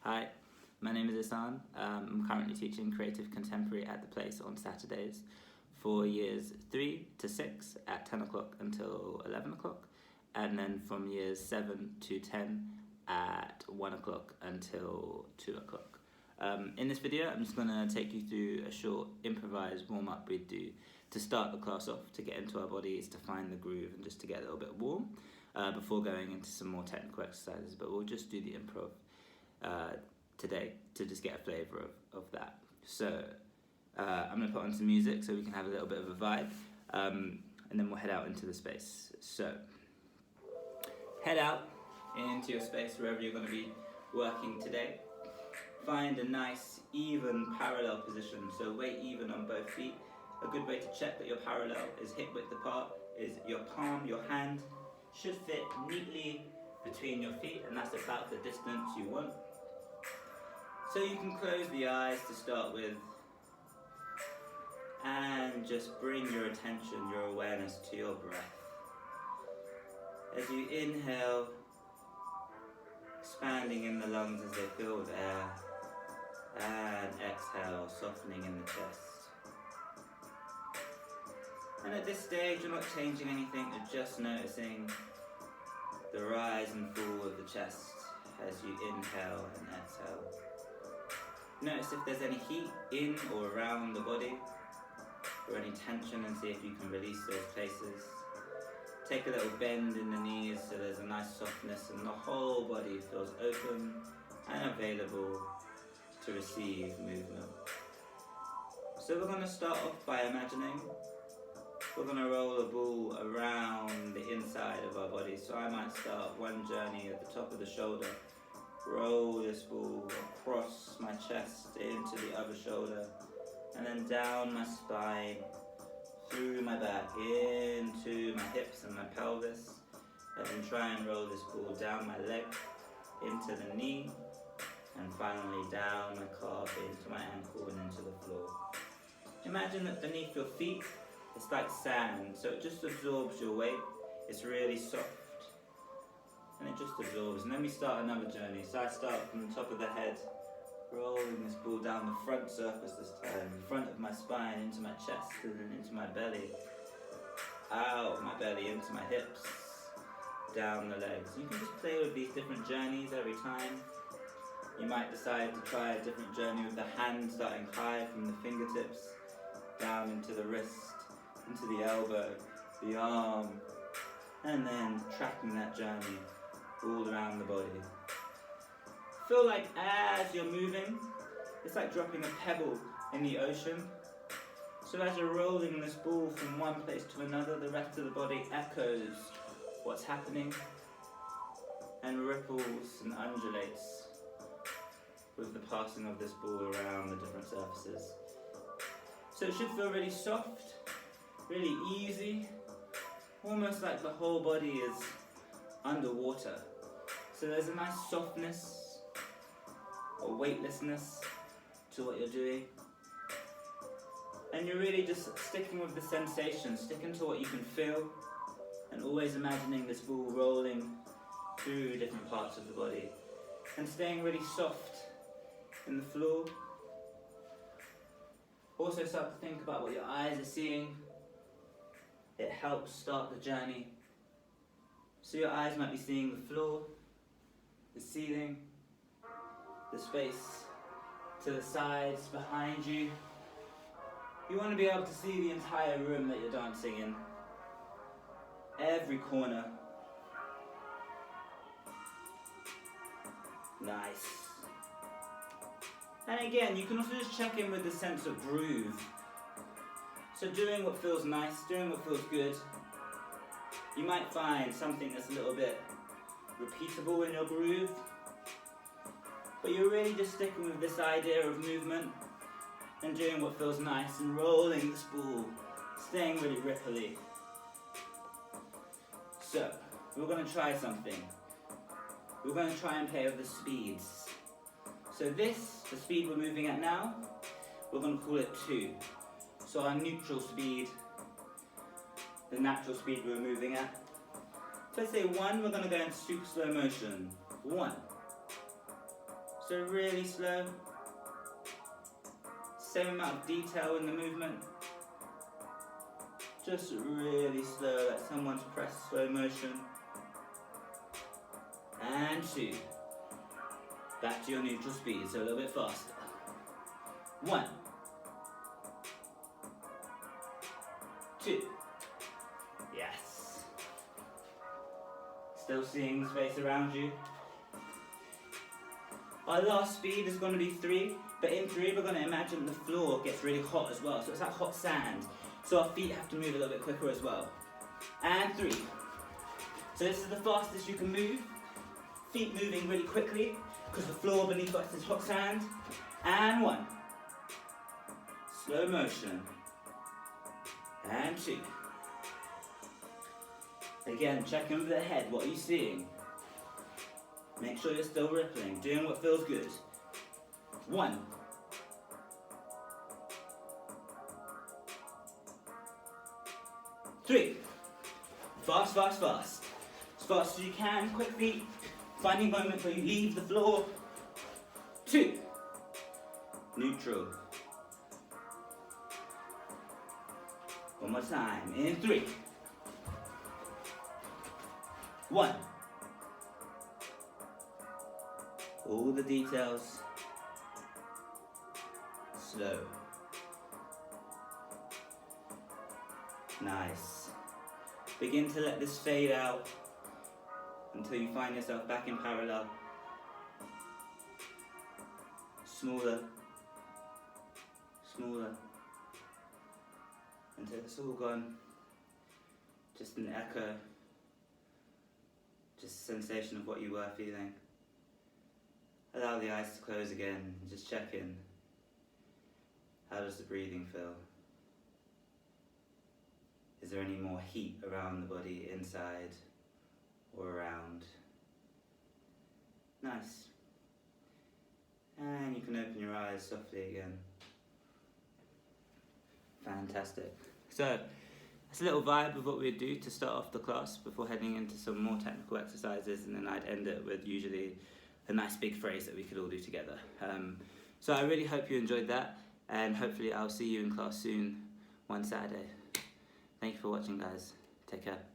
Hi, my name is Ihsaan. I'm currently teaching creative contemporary at the place on Saturdays for years 3 to 6 at 10 o'clock until 11 o'clock, and then from years 7 to 10 at 1 o'clock until 2 o'clock. In this video, I'm just going to take you through a short improvised warm-up we do to start the class off, to get into our bodies, to find the groove, and just to get a little bit warm before going into some more technical exercises. But we'll just do the improv today to just get a flavour of that. So I'm going to put on some music so we can have a little bit of a vibe, and then we'll head out into the space. So head out into your space wherever you're going to be working today. Find a nice, even, parallel position, so weight even on both feet. A good way to check that you're parallel is hip width apart, is your palm, your hand, should fit neatly between your feet, and that's about the distance you want. So you can close the eyes to start with, and just bring your attention, your awareness to your breath. As you inhale, expanding in the lungs as they fill with air, and exhale, softening in the chest. And at this stage, you're not changing anything, you're just noticing the rise and fall of the chest as you inhale and exhale. Notice if there's any heat in or around the body, or any tension, and see if you can release those places. Take a little bend in the knees so there's a nice softness and the whole body feels open and available to receive movement. So we're going to start off by imagining we're going to roll a ball around the inside of our body. So I might start one journey at the top of the shoulder, roll this ball across my chest into the other shoulder, and then down my spine, through my back, into my hips and my pelvis, and then try and roll this ball down my leg, into the knee, and finally down my calf, into my ankle and into the floor. Imagine that beneath your feet, it's like sand, so it just absorbs your weight. It's really soft, and it just absorbs. And then we start another journey. So I start from the top of the head, rolling this ball down the front surface this time, in front of my spine, into my chest, and then into my belly, out my belly, into my hips, down the legs. You can just play with these different journeys every time. You might decide to try a different journey with the hand starting high from the fingertips, down into the wrist, into the elbow, the arm, and then tracking that journey all around the body. Feel like as you're moving, it's like dropping a pebble in the ocean. So as you're rolling this ball from one place to another, the rest of the body echoes what's happening and ripples and undulates with the passing of this ball around the different surfaces. So it should feel really soft, really easy, almost like the whole body is underwater. So there's a nice softness, a weightlessness to what you're doing. And you're really just sticking with the sensation, sticking to what you can feel, and always imagining this ball rolling through different parts of the body, and staying really soft in the floor. Also start to think about what your eyes are seeing. It helps start the journey. So your eyes might be seeing the floor, the ceiling, the space to the sides behind you. You want to be able to see the entire room that you're dancing in. Every corner. Nice. And again, you can also just check in with the sense of groove. So doing what feels nice, doing what feels good. You might find something that's a little bit repeatable in your groove, but you're really just sticking with this idea of movement and doing what feels nice and rolling this ball, staying really ripply. So, we're going to try something. We're going to try and play with the speeds. So this, the speed we're moving at now, we're going to call it 2. So our neutral speed, the natural speed we're moving at. So let's say 1, we're going to go into super slow motion. 1. So really slow. Same amount of detail in the movement. Just really slow, like someone's pressed slow motion. And 2. Back to your neutral speed, so a little bit faster. 1. 2. Yes. Still seeing the space around you. Our last speed is going to be 3, but in 3 we're going to imagine the floor gets really hot as well, so it's like hot sand. So our feet have to move a little bit quicker as well. And 3. So this is the fastest you can move. Feet moving really quickly, because the floor beneath us is hot sand. And 1. Slow motion. And 2. Again, check over the head, what are you seeing? Make sure you're still rippling, doing what feels good. 1. 3. Fast, fast, fast. As fast as you can, quick feet. Finding moments where you leave the floor. 2. Neutral. One more time, in 3. 1. All the details. Slow. Nice. Begin to let this fade out until you find yourself back in parallel. Smaller. Smaller. Until it's all gone. Just an echo. Just a sensation of what you were feeling. Allow the eyes to close again and just check in. How does the breathing feel? Is there any more heat around the body, inside or around? Nice. And you can open your eyes softly again. Fantastic. So, that's a little vibe of what we'd do to start off the class before heading into some more technical exercises, and then I'd end it with usually a nice big phrase that we could all do together. So I really hope you enjoyed that, and hopefully I'll see you in class soon, one Saturday. Thank you for watching, guys. Take care.